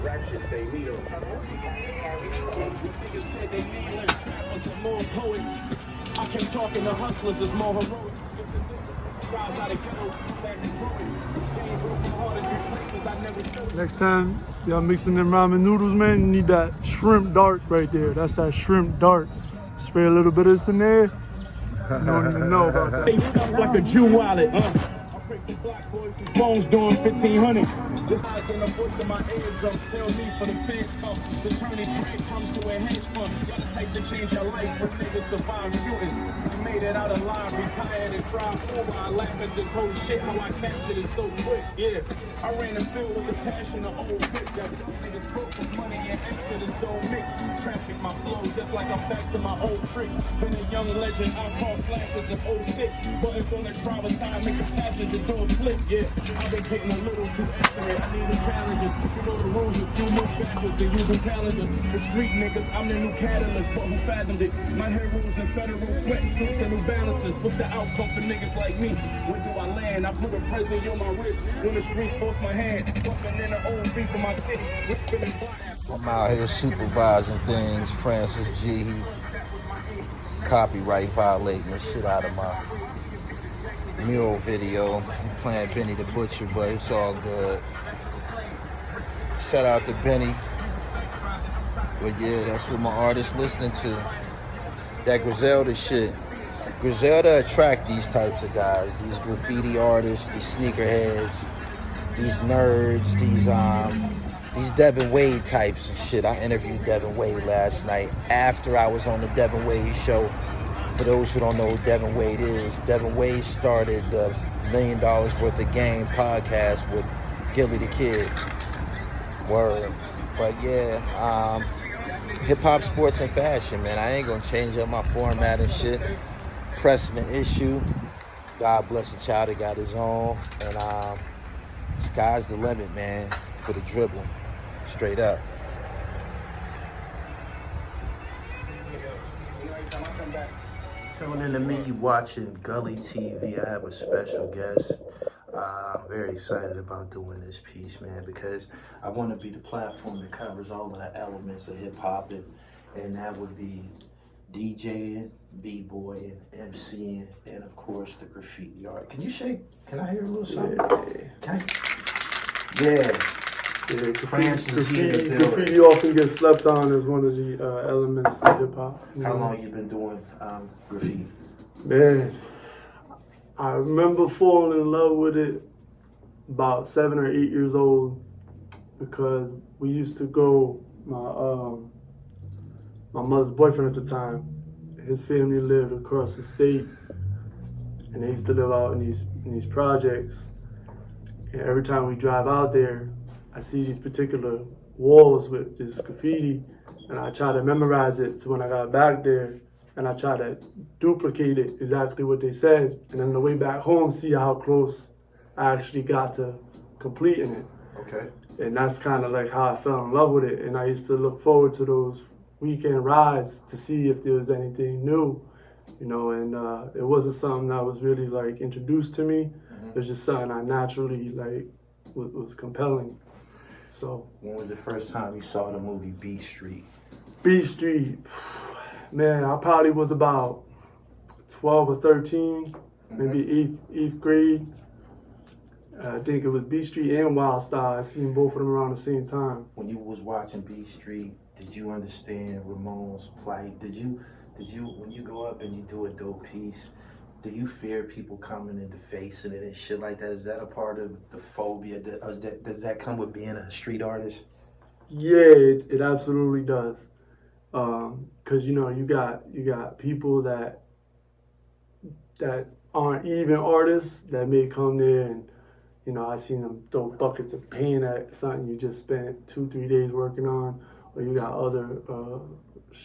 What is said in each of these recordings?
rap shit say me though. Niggas said they need less trappers and more poets. I came talking to hustlers is more heroic. Rise out of ghetto, back and growing. Game broken hard in places I never showed. Next time y'all mixing them ramen noodles, man, you need that shrimp dart right there. That's that shrimp dart. Spray a little bit of this in there. You don't even know about that. They stuck like a Jew wallet, I break the black boys whose phones doing 1,500. Just eyes in the voice of my eardrums tell me for the fans come. The turning bread comes to a hedge fund. Y'all the type to change your life when niggas survive shootings. You made it out alive, retired and tried over. I laugh at this whole shit, how I captured it so quick, yeah. I ran the field with the passion of old Vic. That niggas broke with money and exodus don't mix. Traffic my flow just like I'm back to my old tricks. Been a young legend, I call flashes in 06. Buttons on the driver's side, make a passenger door flip, yeah. I've been getting a little too accurate. I need the challenges. You know the rules, if you move backwards, then you do calendars. The street niggas, I'm the new catalyst, but who fathomed it? My hair rules in federal sweatsuits and new balances. What's the outcome for niggas like me? Where do I land? I put a present on my wrist. When the streets force my hand, walking in the old beat for my city. We're spinning black. I'm out here supervising things. Francis G. He copyright violating the shit out of my mural video. He playing Benny the Butcher, but it's all good. Shout out to Benny. But yeah, that's what my artist listening to. That Griselda shit. Griselda attract these types of guys, these graffiti artists, these sneakerheads, these nerds, these Devin Wade types and shit. I interviewed Devin Wade last night after I was on the Devin Wade show. For those who don't know who Devin Wade is, Devin Wade started the $1 Million Worth of Game podcast with Gully the Kid. Word. But yeah, hip hop, sports, and fashion, man. I ain't gonna change up my format and shit. Pressing the issue. God bless the child that got his own. And sky's the limit, man, for the dribble. Straight up. Tune in to me watching Gully TV. I have a special guest. I'm very excited about doing this piece, man, because I want to be the platform that covers all of the elements of hip hop, and that would be DJing, b-boying, MCing, and of course the graffiti art. Can you shake? Can I hear a little something? Yeah. Yeah, graffiti often gets slept on as one of the elements of hip hop. How long you been doing graffiti? Man, I remember falling in love with it about 7 or 8 years old, because we used to go, my mother's boyfriend at the time, his family lived across the state, and they used to live out in these projects. And every time we drive out there, I see these particular walls with this graffiti, and I try to memorize it. So when I got back there, and I try to duplicate it exactly what they said, and then the way back home, see how close I actually got to completing it. Okay. And that's kind of like how I fell in love with it. And I used to look forward to those weekend rides to see if there was anything new, you know, and it wasn't something that was really like introduced to me. It was just something I naturally like was compelling. So. When was the first time you saw the movie B Street? B Street, man, I probably was about 12 or 13, maybe eighth grade. I think it was B Street and Wild Style. I seen both of them around the same time. When you was watching B Street, did you understand Ramon's plight? Did you, when you go up and you do a dope piece, do you fear people coming and defacing it and shit like that? Is that a part of the phobia? Does that come with being a street artist? Yeah, it absolutely does. Cause you know, you got people that aren't even artists that may come there and, you know, I seen them throw buckets of paint at something you just spent 2-3 days working on, or you got other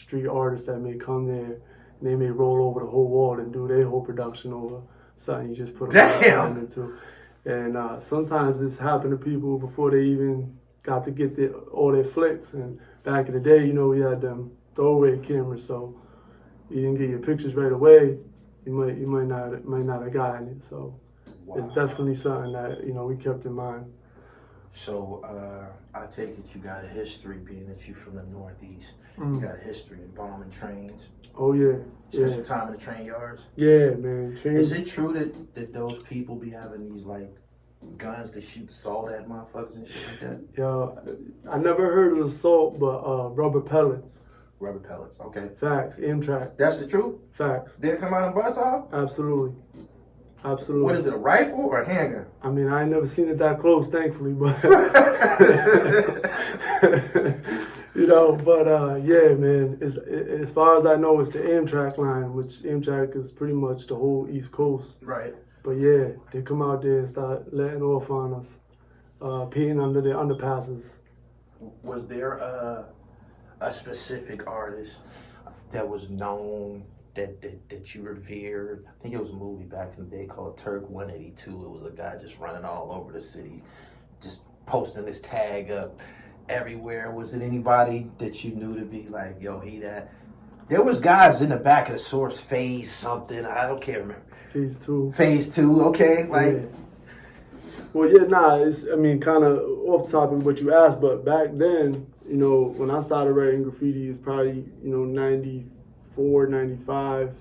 street artists that may come there and they may roll over the whole wall and do their whole production over something you just put a time into. And sometimes this happened to people before they even got to get all their flicks. And back in the day, you know, we had them throwaway cameras, so you didn't get your pictures right away. You might not have gotten it. So wow. It's definitely something that, you know, we kept in mind. So I take it you got a history, being that you from the Northeast. You got a history in bombing trains. Oh yeah. Spend some time in the train yards. Yeah, man. Is it true that those people be having these like guns to shoot salt at motherfuckers and shit like that? Yeah, I never heard of assault, but rubber pellets. Rubber pellets, okay. Facts, M-track. That's the truth? Facts. They come out and bust off? Absolutely. Absolutely. What is it, a rifle or a handgun? I mean, I ain't never seen it that close, thankfully, but you know, but yeah, man. As far as I know, it's the Amtrak line, which Amtrak is pretty much the whole East Coast. Right. But yeah, they come out there and start letting off on us, peeing under the underpasses. Was there a specific artist that was known that you revered? I think it was a movie back in the day called Turk 182. It was a guy just running all over the city, just posting his tag up everywhere. Was it anybody that you knew to be like, yo, he that? There was guys in the back of the source, Phase something, I don't care, remember. Phase 2. Phase 2, okay, like. Yeah. Well, yeah, nah, it's, I mean, kind of off topic what you asked, but back then, you know, when I started writing graffiti, it was probably, you know, 94, 95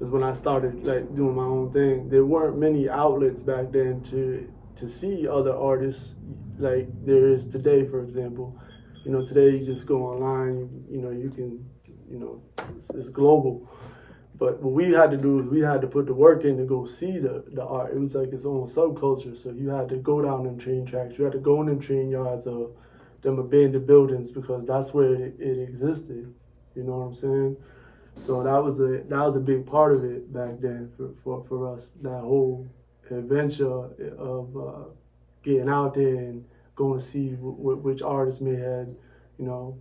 is when I started, like, doing my own thing. There weren't many outlets back then to see other artists like there is today, for example. You know, today you just go online, you know, you can, you know, it's global. But what we had to do is we had to put the work in to go see the art. It was like its own subculture. So you had to go down them train tracks. You had to go in them train yards or them abandoned buildings because that's where it existed. You know what I'm saying? So that was a big part of it back then for us. That whole adventure of getting out there and going to see which artists may have, you know,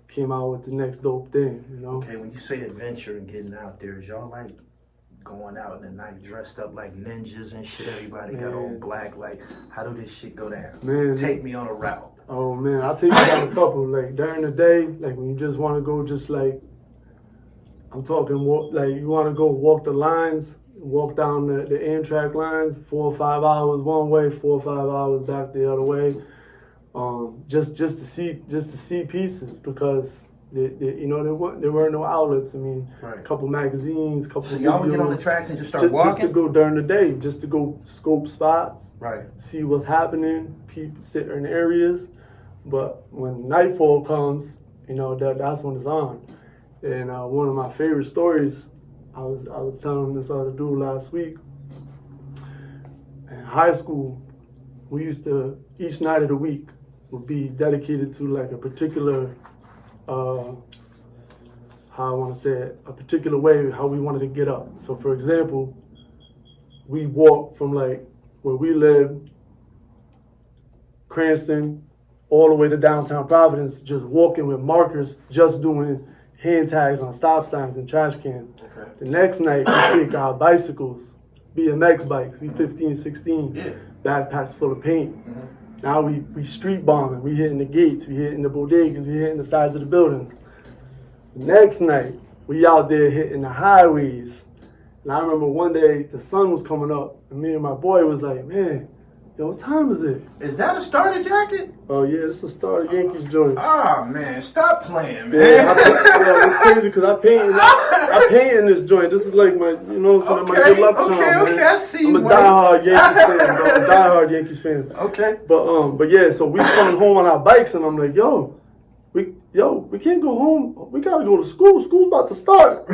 came out with the next dope thing, you know? Okay, when you say adventure and getting out there, is y'all like going out in the night dressed up like ninjas and shit? Everybody got all black, like, how do this shit go down? Man, take me on a route. Oh man, I'll take you down a couple. Like during the day, like when you just want to go just like, I'm talking like you want to go walk the lines, walk down the Amtrak lines, 4 or 5 hours one way, 4 or 5 hours back the other way. Just to see pieces because you know there weren't no outlets. I mean, right. A couple magazines, couple. So y'all would get on the tracks and just start walking. Just to go during the day, just to go scope spots, right? See what's happening, people sit in areas. But when nightfall comes, you know that's when it's on. And one of my favorite stories, I was telling this other dude last week. In high school, we used to each night of the week would be dedicated to like a particular, how I want to say it, a particular way how we wanted to get up. So for example, we walked from like where we live, Cranston, all the way to downtown Providence, just walking with markers, just doing hand tags on stop signs and trash cans. Okay. The next night, we take our bicycles, BMX bikes, we 15, 16, backpacks full of paint. Mm-hmm. Now we street bombing, we hitting the gates, we hitting the bodegas, we hitting the sides of the buildings. The next night, we out there hitting the highways. And I remember one day, the sun was coming up, and me and my boy was like, man, yo, what time is it? Is that a starter jacket? Oh yeah, it's a starter Yankees joint. Oh man, stop playing, man. Yeah, it's crazy because I paint in this joint. This is like my, you know, my good luck charm. Okay, I see you. I'm a diehard Yankees fan, bro. I'm a diehard Yankees fan. Okay. But yeah, so we coming home on our bikes, and I'm like, we can't go home. We gotta go to school. School's about to start.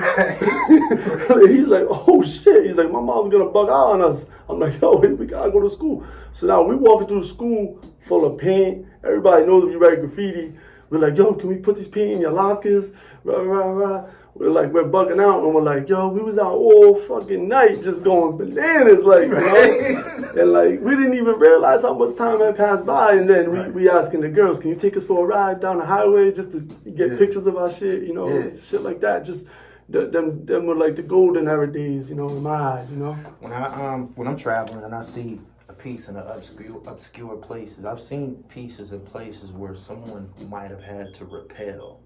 He's like, oh shit. He's like, my mom's gonna bug out on us. I'm like, yo, we gotta go to school. So now we walking through the school full of paint. Everybody knows we write graffiti. We're like, yo, can we put this paint in your lockers? Rah, rah, rah. We're bugging out, and we're like, yo, we was out all fucking night just going bananas, like, you know? And like, we didn't even realize how much time had passed by, and then we asking the girls, can you take us for a ride down the highway just to get pictures of our shit, you know, shit like that. Just them were like the golden era days, you know, in my eyes, you know. When I'm traveling and I see a piece in an obscure places, I've seen pieces in places where someone might have had to rappel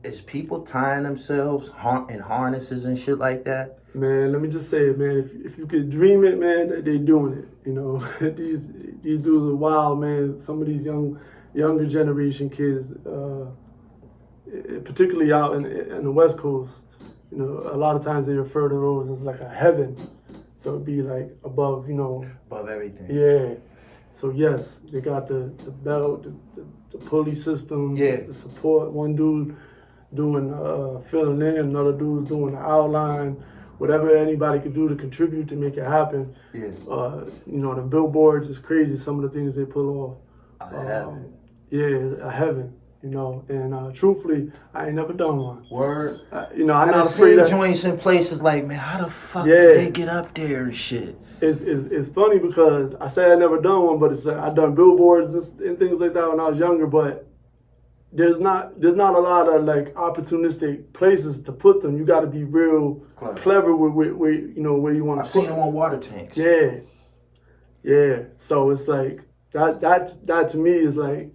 Is people tying themselves in harnesses and shit like that? Man, let me just say it, man. If you could dream it, man, they doing it. You know, these dudes are wild, man. Some of these younger generation kids, particularly out in the West Coast, you know, a lot of times they refer to those as like a heaven. So it'd be like above, you know. Above everything. Yeah. So yes, they got the belt, the pulley system, the support. One dude doing filling in, another dude doing the outline. Whatever anybody could do to contribute to make it happen. Yeah. You know, the billboards is crazy. Some of the things they pull off. A heaven. Yeah, a heaven. You know, and truthfully, I ain't never done one. Word. You know, I'm I not seen afraid of joints in places like, man, how the fuck did they get up there and shit? It's funny because I say I never done one, but it's I done billboards and things like that when I was younger. But there's not a lot of like opportunistic places to put them. You got to be real clever with you know where you want to. I've seen them on water tanks. Yeah. So it's like that to me is like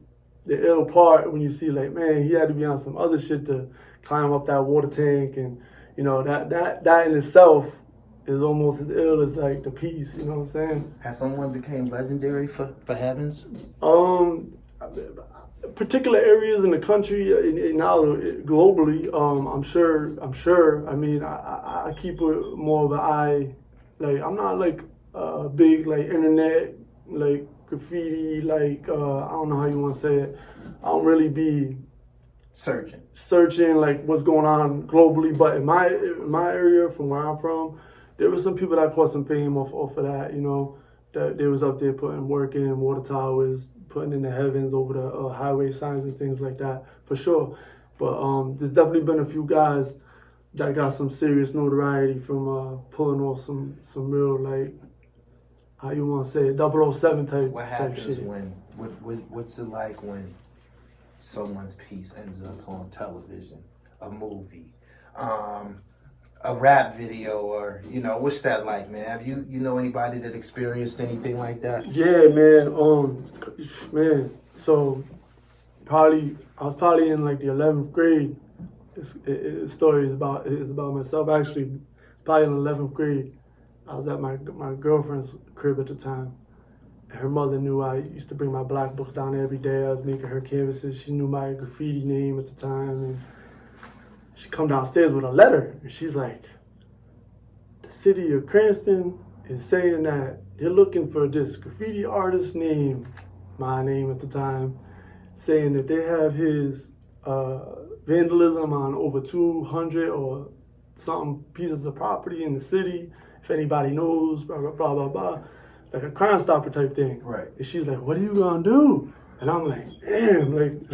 the ill part when you see like, man, he had to be on some other shit to climb up that water tank, and you know that in itself is almost as ill as like the piece. You know what I'm saying? Has someone became legendary for heavens? Particular areas in the country and now globally, I'm sure. I mean, I keep it more of an eye. Like I'm not like big like internet like graffiti like I don't know how you want to say it. I don't really be searching like what's going on globally. But in my area, from where I'm from, there were some people that caught some fame off of that. You know, that they was up there putting work in water towers, putting in the heavens over the highway signs and things like that, for sure. But there's definitely been a few guys that got some serious notoriety from pulling off some real, like, how you want to say it, 007 type. What happens shit. what's it like when someone's piece ends up on television, a movie, a rap video, or, you know, what's that like, man? Have you know anybody that experienced anything like that? Yeah, man. So I was probably in like the 11th grade. The story is about myself. Actually, probably in 11th grade, I was at my girlfriend's crib at the time. And her mother knew I used to bring my black books down every day. I was making her canvases. She knew my graffiti name at the time, and she come downstairs with a letter, and she's like, the city of Cranston is saying that they're looking for this graffiti artist named, my name at the time, saying that they have his vandalism on over 200 or something pieces of property in the city. If anybody knows, blah, blah, blah, blah, blah. Like a Crime Stopper type thing. Right. And she's like, what are you gonna do? And I'm like, damn, like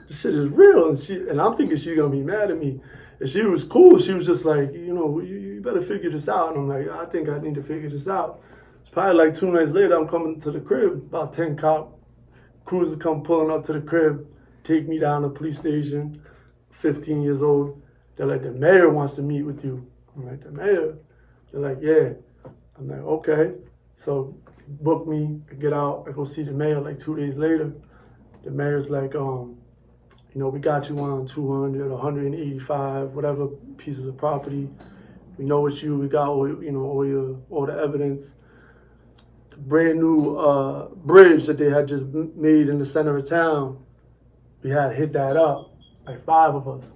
this shit is real. And I'm thinking she's gonna be mad at me. And she was cool. She was just like, you know, you better figure this out. And I'm like, I think I need to figure this out. It's probably like 2 nights later, I'm coming to the crib. About 10 cop cruisers come pulling up to the crib, take me down to the police station, 15 years old. They're like, the mayor wants to meet with you. I'm like, the mayor? They're like, yeah. I'm like, okay. So book me, I get out, I go see the mayor like 2 days later. The mayor's like, you know, we got you on 200, 185, whatever pieces of property. We know it's you, we got all, you know, all the evidence. The brand new bridge that they had just made in the center of town, we had hit that up, like 5 of us.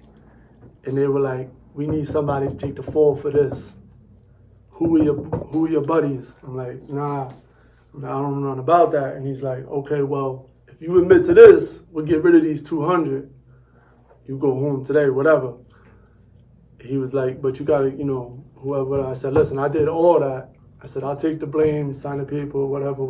And they were like, we need somebody to take the fall for this. Who are your buddies? I'm like, nah, I don't know about that. And he's like, okay, well, if you admit to this, we'll get rid of these 200. You go home today, whatever. He was like, but you gotta, you know, whoever. I said, listen, I did all that. I said, I'll take the blame, sign the paper, whatever.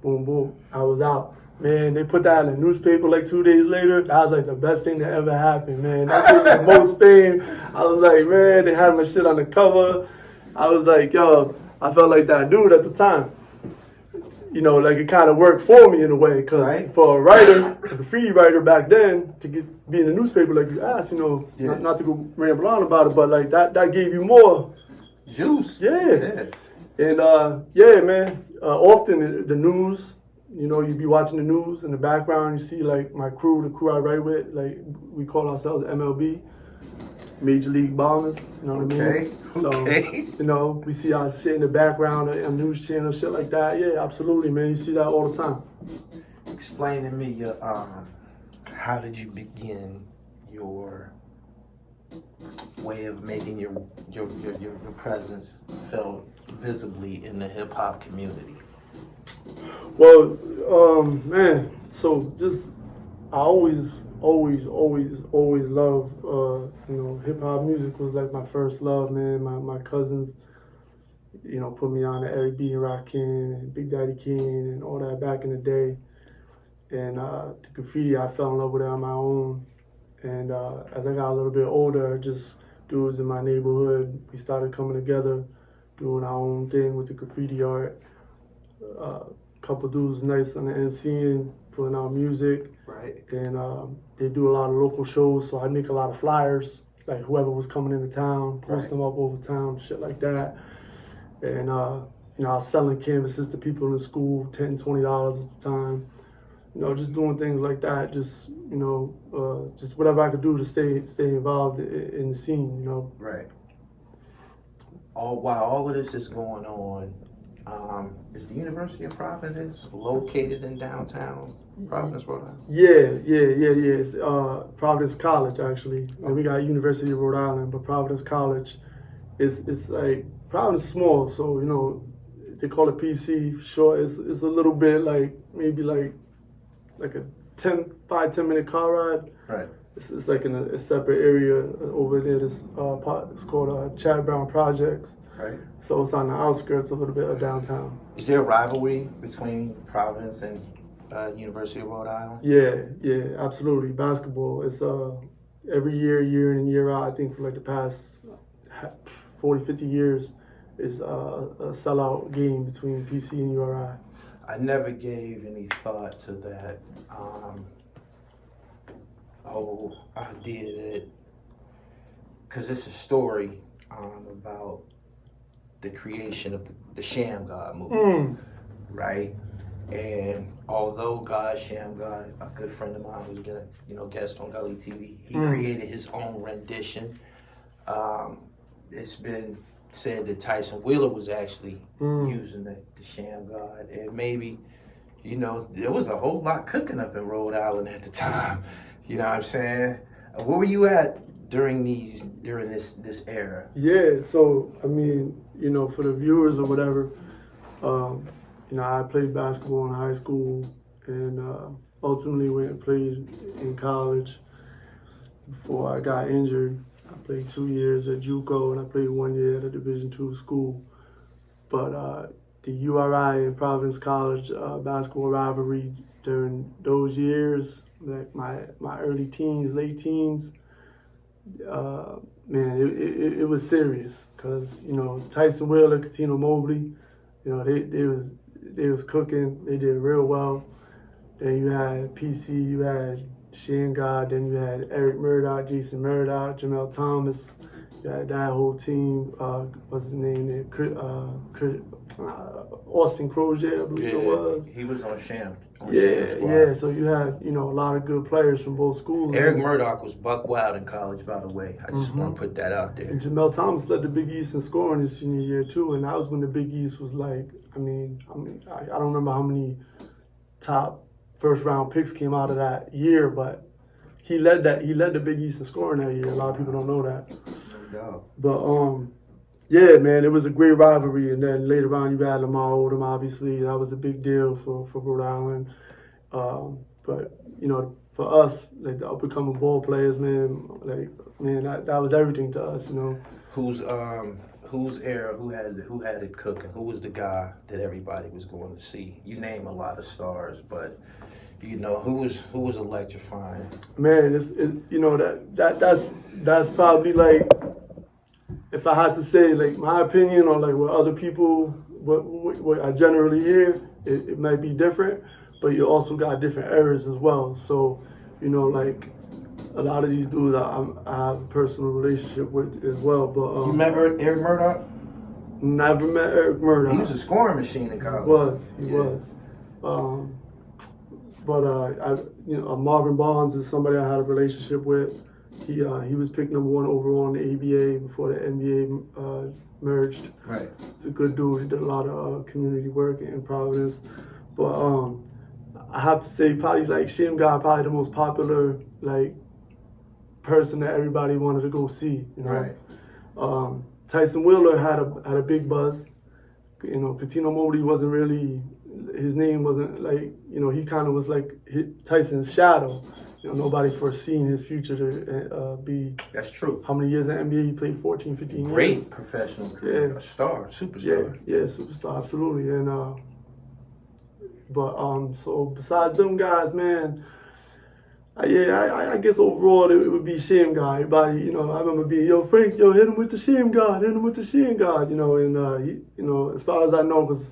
Boom, boom. I was out. Man, they put that in the newspaper like 2 days later. That was like the best thing that ever happened, man. That gave me the most fame. I was like, man, they had my shit on the cover. I was like, yo, I felt like that dude at the time. You know, like it kind of worked for me in a way, because for a writer, a graffiti writer back then, to be in the newspaper like you asked, you know, not to go ramble on about it, but like that gave you more juice. Yeah. And yeah, man, often the news, you know, you be watching the news in the background, you see like my crew, the crew I write with, like we call ourselves MLB, Major League Bombers, you know what I mean? Okay. So, you know, we see our shit in the background on news channels, shit like that. Yeah, absolutely, man. You see that all the time. Explain to me your how did you begin your way of making your presence felt visibly in the hip hop community? Well, man, so just I always loved, you know, hip hop music was like my first love, man. My cousins, you know, put me on the Eric B and Rakim and Big Daddy Kane and all that back in the day. And the graffiti, I fell in love with it on my own. And as I got a little bit older, just dudes in my neighborhood, we started coming together, doing our own thing with the graffiti art. Couple dudes nice on the MCing, putting out music. Right. And they do a lot of local shows, so I make a lot of flyers, like whoever was coming into town, post them up over town, shit like that. And you know, I was selling canvases to people in the school, $10, $20 at the time. You know, just doing things like that, just, you know, just whatever I could do to stay involved in the scene, you know. Right. While all of this is going on, is the University of Providence located in downtown Providence, Rhode Island? Yeah. It's Providence College, actually. And we got University of Rhode Island, but Providence College it's like, Providence is small, so, you know, they call it PC short. It's a little bit like, maybe like a 5-10 minute car ride. Right. It's like in a separate area over there. This it's called Chad Brown Projects. Right. So it's on the outskirts a little bit of downtown. Is there a rivalry between Providence and University of Rhode Island? Yeah, absolutely. Basketball. It's every year in and year out. I think for like the past 40, 50 years, is a sellout game between PC and U.R.I. I never gave any thought to that whole idea that, because it's a story about the creation of the Sham God movement, right? And although God, Sham God, a good friend of mine who's gonna, you know, guest on Gully TV, he created his own rendition. It's been said that Tyson Wheeler was actually using the Sham God, and maybe, you know, there was a whole lot cooking up in Rhode Island at the time. You know what I'm saying? Where were you at during this era? Yeah, so I mean, you know, for the viewers or whatever, you know, I played basketball in high school and ultimately went and played in college before I got injured. I played 2 years at JUCO and I played 1 year at a Division II school. But the U.R.I. and Providence College basketball rivalry during those years, like my early teens, late teens, man, it was serious. Cause you know, Tyson Wheeler, Katino Mobley, you know, they was cooking. They did real well. Then you had PC, you had Shane God, then you had Eric Murdoch, Jason Murdoch, Jamel Thomas. You had that whole team. What's his name there? Austin Crozier, I believe it was. He was on Sham. Yeah. So you had, you know, a lot of good players from both schools. Eric Murdoch was buck wild in college, by the way. I just want to put that out there. And Jamel Thomas led the Big East in scoring his senior year too, and that was when the Big East was like, I don't remember how many top first round picks came out of that year, but he led the Big East in scoring that year. A lot of people don't know that. But yeah, man, it was a great rivalry. And then later on, you had Lamar Odom. Obviously, that was a big deal for Rhode Island. But you know, for us, like the up and coming ball players, man, like that was everything to us. You know, whose era, who had it cooking? Who was the guy that everybody was going to see? You name a lot of stars, but you know, who was electrifying? Man, you know, that's probably like, if I had to say like my opinion or like what other people, what I generally hear, it might be different, but you also got different eras as well. So, you know, like a lot of these dudes I have a personal relationship with as well. But you met Eric Murdoch? Never met Eric Murdoch. He was a scoring machine in college. He was. But Marvin Barnes is somebody I had a relationship with. He was picked #1 overall in the ABA before the NBA merged. Right. He's a good dude. He did a lot of community work in Providence. But I have to say, probably like Shim Guy, probably the most popular like person that everybody wanted to go see. You know? Right. Tyson Wheeler had a big buzz. You know, Patino Mobley wasn't really, his name wasn't like, you know, he kind of was like Tyson's shadow. You know, nobody foreseen his future to be. That's true. How many years in the NBA? He played 14, 15 years. Great professional career. Yeah. A star, superstar. Yeah, superstar, absolutely. And so besides them guys, man, I guess overall it would be Sham God. Everybody, you know, I remember being, yo, Frank, hit him with the Sham God, you know, and he, you know, as far as I know, because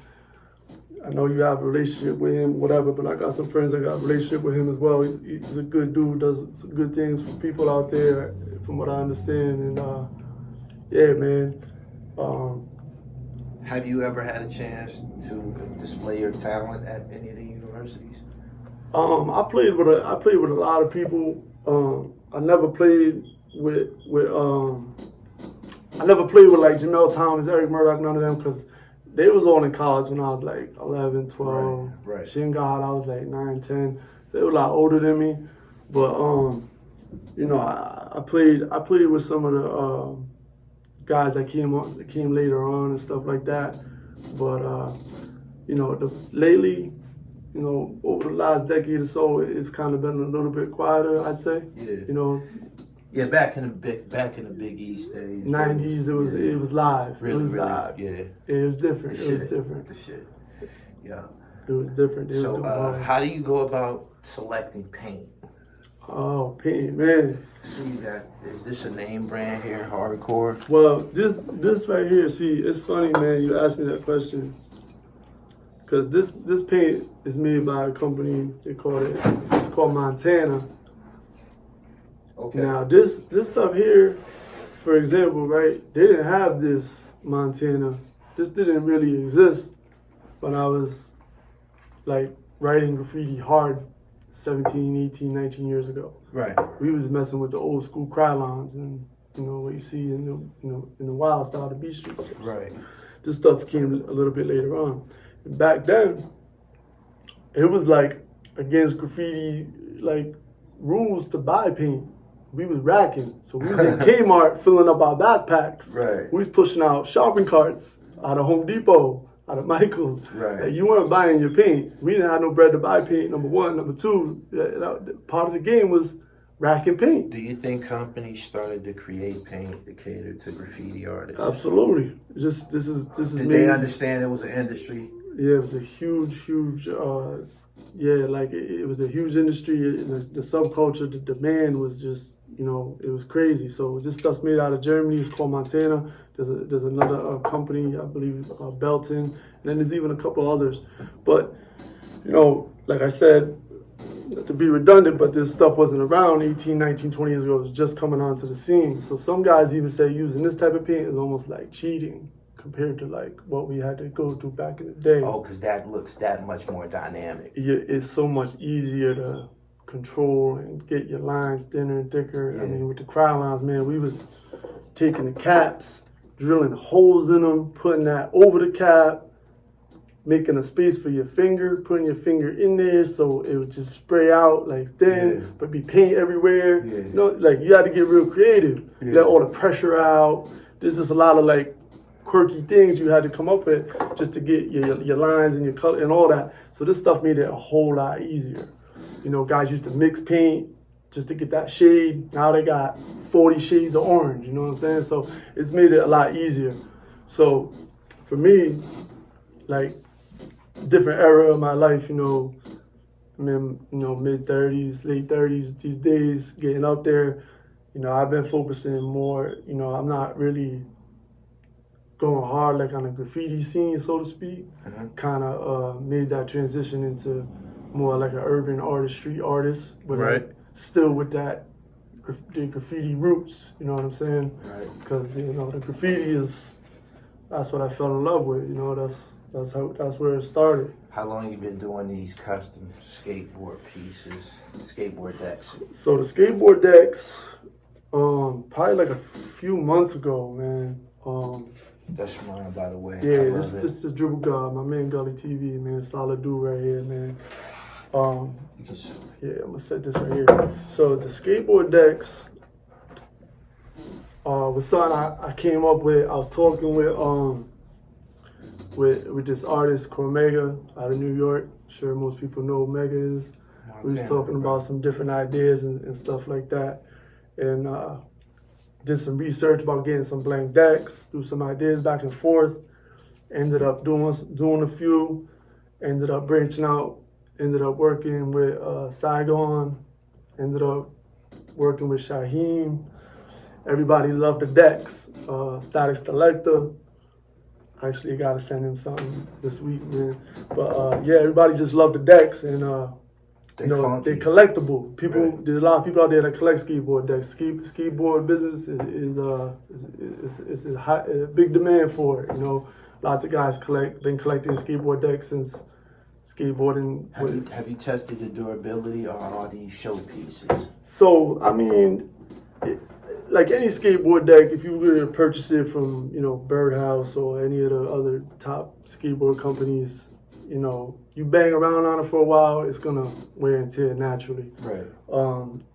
I know you have a relationship with him, whatever, but I got some friends that got a relationship with him as well. He's a good dude, does some good things for people out there, from what I understand, and yeah, man. Have you ever had a chance to display your talent at any of the universities? I played with a lot of people. I never played with like Jamel Thomas, Eric Murdoch, none of them, because they was all in college when I was like 11, 12. Right. Shingar, I was like 9, 10. They were a lot older than me, but you know, I played with some of the guys that came later on and stuff like that. But you know, lately, you know, over the last decade or so, it's kind of been a little bit quieter, I'd say. Yeah. You know. Yeah, back in the Big East days. 90s, it was live. Really, it was really, live. yeah. It was different. The It was different. The shit. Yeah. It was different. So, how do you go about selecting paint? Oh, paint, man. See that? Is this a name brand here, hardcore? Well, this right here. See, it's funny, man. You asked me that question because this paint is made by a company. It's called Montana. Okay. Now this stuff here, for example, right? They didn't have this Montana. This didn't really exist when I was like writing graffiti hard 17, 18, 19 years ago. Right. We was messing with the old school crylons and, you know, what you see in the wild style, the beat street stuff. Right. This stuff came a little bit later on. And back then, it was like against graffiti like rules to buy paint. We was racking. So we was in Kmart filling up our backpacks. Right. We was pushing out shopping carts out of Home Depot, out of Michael's. Right. You weren't buying your paint. We didn't have no bread to buy paint, number one. Number two, part of the game was racking paint. Do you think companies started to create paint to cater to graffiti artists? Absolutely. This is Did they understand it was an industry? Yeah, it was a huge, it was a huge industry. The subculture, the demand was just, you know, it was crazy. So this stuff's made out of Germany. It's called Montana. There's another company, I believe, Belton, and then there's even a couple others. But, you know, like I said, not to be redundant, but this stuff wasn't around 18, 19, 20 years ago. It was just coming onto the scene. So some guys even say using this type of paint is almost like cheating compared to like what we had to go through back in the day. Oh, because that looks that much more dynamic. Yeah, it's so much easier to control and get your lines thinner and thicker. Yeah. I mean, with the crylons, man, we was taking the caps, drilling holes in them, putting that over the cap, making a space for your finger, putting your finger in there so it would just spray out like thin, but be paint everywhere. Yeah. You know, like you had to get real creative. Yeah. Let all the pressure out. There's just a lot of like quirky things you had to come up with just to get your lines and your color and all that. So this stuff made it a whole lot easier. You know, guys used to mix paint just to get that shade. Now they got 40 shades of orange, you know what I'm saying? So it's made it a lot easier. So for me, like, different era of my life, you know, I'm in, you know, mid-30s, late 30s these days, getting up there. You know, I've been focusing more, you know, I'm not really going hard like on a graffiti scene, so to speak. Kind of made that transition into more like an urban artist, street artist, but like, still with that the graffiti roots, you know what I'm saying? Right. Because, you know, the graffiti that's what I fell in love with, you know, that's where it started. How long you been doing these custom skateboard pieces, skateboard decks? So the skateboard decks, probably like a few months ago, man. That's mine, by the way. Yeah, I love this is Dribble God, my man Gully TV, man. Solid dude right here, man. Yeah, I'm gonna set this right here. So the skateboard decks was something I came up with. I was talking with this artist CORMEGA out of New York. Sure, most people know who Mega is. We was talking about some different ideas and stuff like that, and did some research about getting some blank decks, do some ideas back and forth. Ended up doing a few. Ended up branching out. Ended up working with Saigon. Ended up working with Shaheem. Everybody loved the decks. STATIK SELEKTA. Actually, gotta send him something this week, man. But yeah, everybody just loved the decks, and they're collectible. People, there's a lot of people out there that collect skateboard decks. Skateboard business is a big demand for it. You know, lots of guys been collecting skateboard decks since skateboarding. Have you tested the durability or are these show pieces? So I mean, like any skateboard deck, if you were to purchase it from, you know, Birdhouse or any of the other top skateboard companies, you know, you bang around on it for a while, it's gonna wear and tear naturally. Right.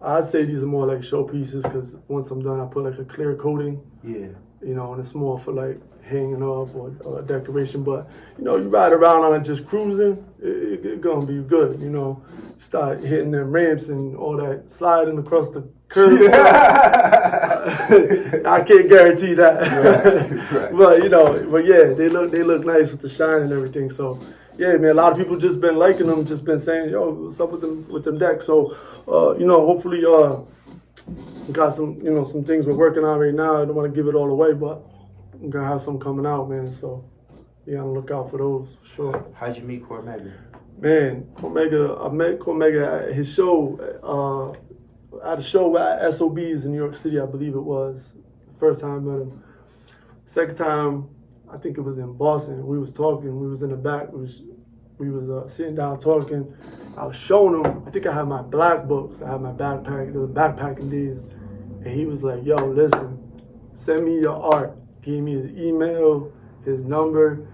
I'd say these are more like show pieces because once I'm done, I put like a clear coating. Yeah. You know, and it's more for like hanging up or decoration. But you know, you ride around on it just cruising, it's gonna be good. You know, start hitting them ramps and all that sliding across the curb. I can't guarantee that. Right. But you know, yeah, they look nice with the shine and everything. So yeah, man, a lot of people just been liking them, just been saying, yo, what's up with them decks? So you know, hopefully we got some things we're working on right now. I don't want to give it all away, but I'm gonna have some coming out, man. So be on the lookout for those, sure. How'd you meet CORMEGA? Man, CORMEGA, I met CORMEGA at his show, at a show at SOB's in New York City, I believe it was. First time I met him. Second time, I think it was in Boston. We was talking. We was in the back. We was sitting down talking. I was showing him. I think I had my black books. I had my backpack. It was backpacking days, and he was like, "Yo, listen, send me your art." Gave me his email, his number,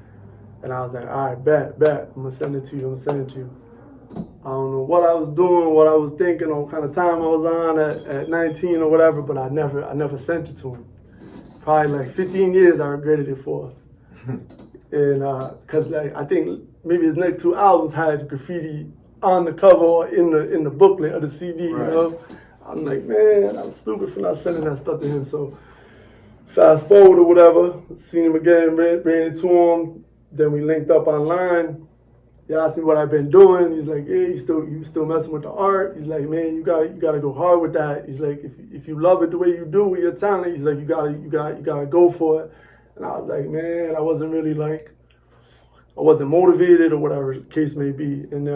and I was like, "All right, bet. I'm gonna send it to you. I don't know what I was doing, what I was thinking, or what kind of time I was on at 19 or whatever, but I never sent it to him. Probably like 15 years I regretted it for. And cause like I think maybe his next two albums had graffiti on the cover or in the booklet of the CD, right. You know? I'm like, man, I was stupid for not sending that stuff to him. So fast forward or whatever, seen him again, ran into him, then we linked up online. He asked me what I've been doing. He's like, "Hey, you still messing with the art?" He's like, "Man, you gotta go hard with that." He's like, "If you love it the way you do with your talent," he's like, you gotta go for it." And I was like, "Man, I wasn't really like, I wasn't motivated or whatever the case may be." And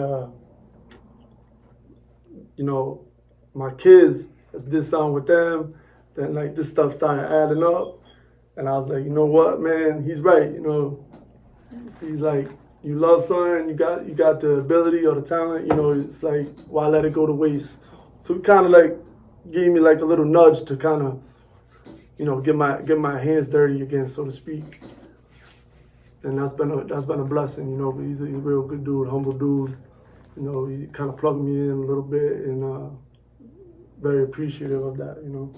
you know, my kids, I did something with them. Then like this stuff started adding up, and I was like, you know what, man, he's right. You know, he's like, you love something, you got the ability or the talent, you know, it's like, why let it go to waste? So it kind of like gave me like a little nudge to kind of, you know, get my hands dirty again, so to speak. And that's been a blessing, you know. But he's a real good dude, humble dude. You know, he kind of plugged me in a little bit, and very appreciative of that, you know.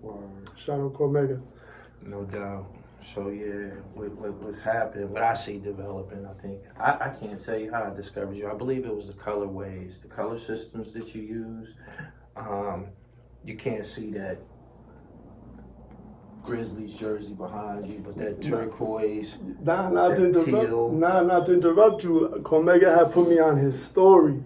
Word. Shout out CORMEGA. No doubt. So yeah, what's happening, what I see developing, I think, I can't tell you how I discovered you. I believe it was the colorways, the color systems that you use. You can't see that Grizzlies jersey behind you, but that turquoise, not to interrupt you, CORMEGA had put me on his story.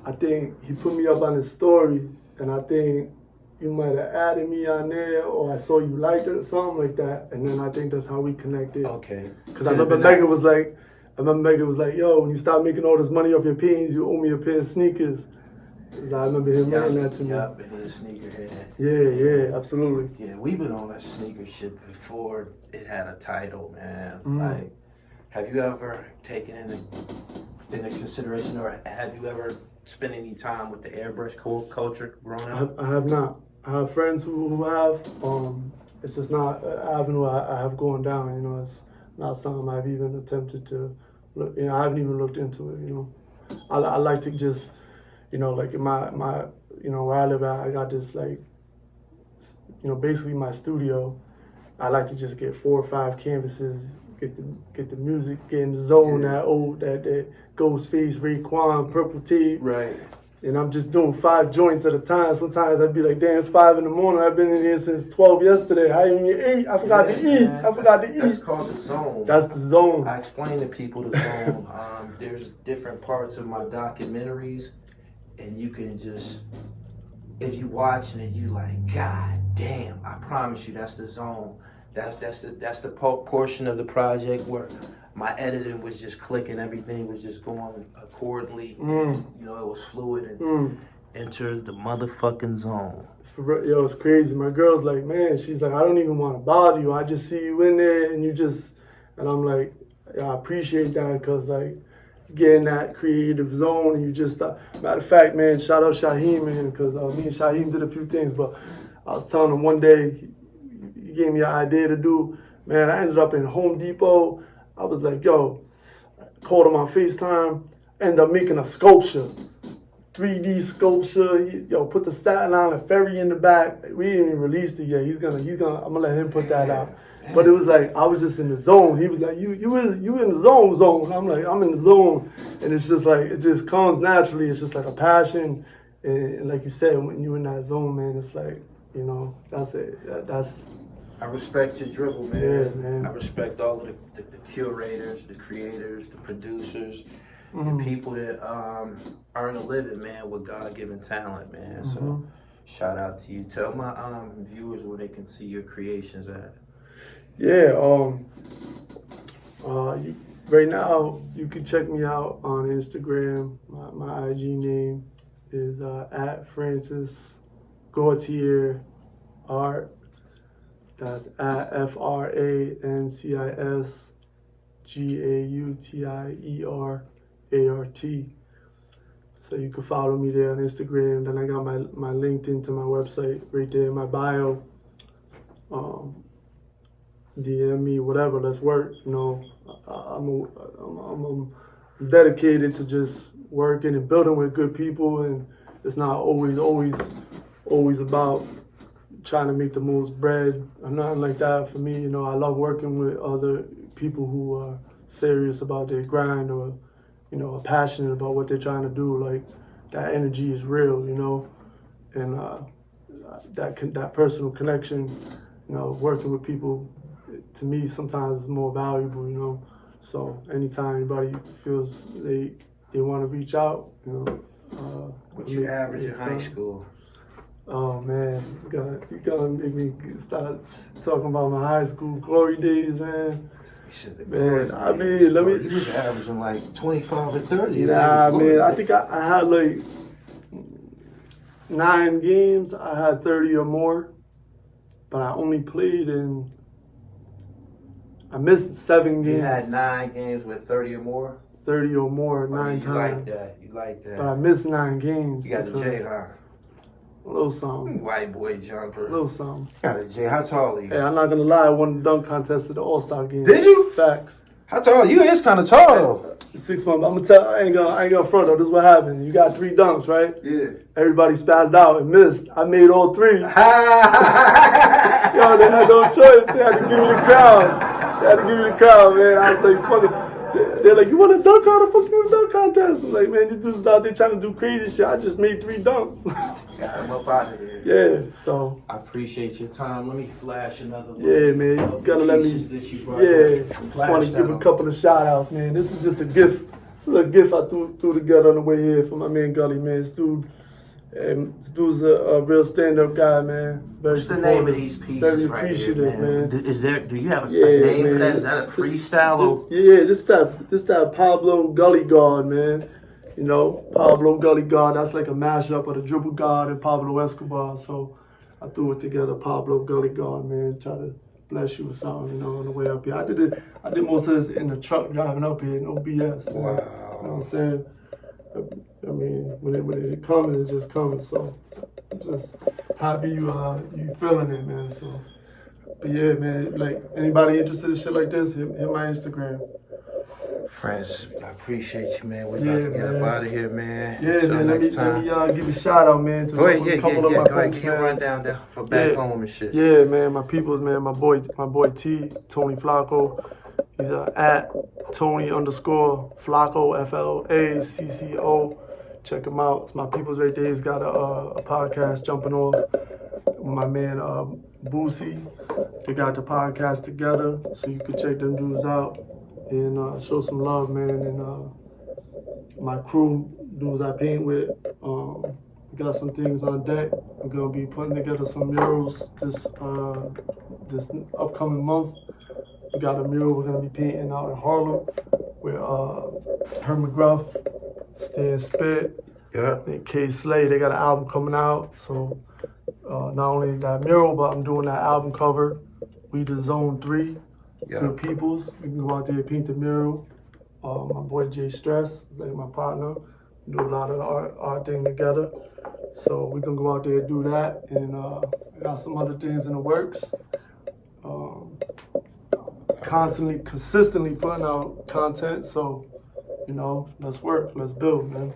I think he put me up on his story, and I think you might have added me on there, or I saw you liked it or something like that, and then I think that's how we connected. Okay. Because I remember Mega was like, "Yo, when you start making all this money off your paintings, you owe me a pair of sneakers." Because I remember him saying that to me. Yup, and his sneakerhead. Yeah, absolutely. Yeah, we've been on that sneaker shit before it had a title, man. Mm. Like, have you ever taken in into consideration, or have you ever spent any time with the airbrush culture growing up? I have not. I have friends who have. It's just not an avenue I have going down. You know, it's not something I've even attempted to look. You know, I haven't even looked into it. You know, I like to just, you know, like in my you know, where I live at, I got this like, you know, basically my studio. I like to just get 4 or 5 canvases, get the music, get in the zone, that Ghostface, Raekwon, Purple Tape. Right. And I'm just doing 5 joints at a time. Sometimes I'd be like, damn, it's 5 in the morning. I've been in here since 12 yesterday. I ain't even eat. I forgot to eat. Man. I forgot to eat. That's called the zone. That's the zone. I explain to people the zone. There's different parts of my documentaries, and you can just, if you watching it, you like, God damn, I promise you that's the zone. That's the portion of the project where my editing was just clicking, everything was just going accordingly. You know, it was fluid and entered the motherfucking zone. Yo, it's crazy. My girl's like, man, she's like, I don't even want to bother you. I just see you in there and you just, and I'm like, yeah, I appreciate that, because like, get in that creative zone and you just, matter of fact, man, shout out Shaheem, man, because me and Shaheem did a few things, but I was telling him one day, he gave me an idea to do, man, I ended up in Home Depot. I was like, yo, called him on FaceTime, ended up making a sculpture, 3D sculpture. Yo, put the Staten Island ferry in the back. We didn't even release it yet. He's gonna, I'm gonna let him put that out. But it was like, I was just in the zone. He was like, you in the zone. I'm like, I'm in the zone. And it's just like, it just comes naturally. It's just like a passion. And like you said, when you're in that zone, man, it's like, you know, that's it. I respect your dribble, man. Yeah, man. I respect all of the curators, the creators, the producers, and people that earn a living, man, with God-given talent, man. So shout out to you. Tell my viewers where they can see your creations at. Yeah, right now you can check me out on Instagram. My IG name is at Francis Gautier Art. That's at FRANCIS GAUTIERART. So you can follow me there on Instagram. Then I got my LinkedIn to my website right there in my bio. DM me, whatever, let's work. You know, I'm dedicated to just working and building with good people, and it's not always about trying to make the most bread or nothing like that. For me, you know, I love working with other people who are serious about their grind, or, you know, are passionate about what they're trying to do. Like, that energy is real, you know, and that personal connection, you know, working with people, to me, sometimes is more valuable, you know. So anytime anybody feels they want to reach out, you know. What you average in high school? Oh man, you gotta make me start talking about my high school glory days, man. Man, I mean, you was averaging like 25 or 30. Nah, man, I think I had like 9 games. I had 30 or more, but I only played in. I missed 7 games. You had 9 games with 30 or more? 30 or more, 9 times. You like that. But I missed 9 games. You got a J, huh? A little something. White boy jumper. A little something. Got a J. How tall are you? Hey, I'm not gonna lie, I won the dunk contest at the All-Star game. Did you? Facts. How tall? You is kind of tall though. 6 months. I'm gonna tell. I ain't gonna front though. This is what happened. You got 3 dunks, right? Yeah. Everybody spazzed out and missed. I made all 3. Yo, they had no choice. They had to give me the crowd. Man. I was like, fuck it. They're like, you want a dunk contest? Fuck you, a dunk contest. I'm like, man, these dudes out there trying to do crazy shit. I just made 3 dunks. Got him up out of here. Yeah, so. I appreciate your time. Let me flash another one. Yeah, man, you gotta let me. Just want to give a couple of shout outs, man. This is just a gift. This is a gift I threw together on the way here for my man Gully, man. This dude's a real stand-up guy, man. What's the name of these pieces right here, man? Do you have a name for that? Is that a freestyle? This that Pablo Gully God, man. You know, Pablo Gully God, that's like a mashup of the Dribble God and Pablo Escobar. So I threw it together, Pablo Gully God, man. Try to bless you with something, you know, on the way up here. I did most of this in the truck driving up here, no BS. Man. Wow. know what I'm saying? I mean, when it coming, it's just coming. So, I'm just happy you feeling it, man. So, but yeah, man, like anybody interested in shit like this, hit my Instagram. Francis, I appreciate you, man. We about to get up out of here, man. Yeah, Until man. Let me give a shout out, man, to Go ahead, a couple of my Go ahead, folks, give your man. rundown there for back home and shit. Yeah, man, my peoples, man. My boy T, Tony Flacco. He's at Tony_Flacco, FLACCO. Check him out. It's my people's right there. He's got a podcast jumping off. My man Boosie, they got the podcast together, so you can check them dudes out and show some love, man. And my crew, dudes I paint with, we got some things on deck. We're gonna be putting together some murals this upcoming month. We got a mural we're gonna be painting out in Harlem with Herm McGruff, Stan Spit, and K Slay. They got an album coming out, so not only that mural, but I'm doing that album cover. We the Zone 3, Good Peoples. We can go out there and paint the mural. My boy Jay Stress is like my partner. We do a lot of the art thing together. So we're gonna go out there and do that, and got some other things in the works. Consistently putting out content, so, you know, let's work, let's build, man.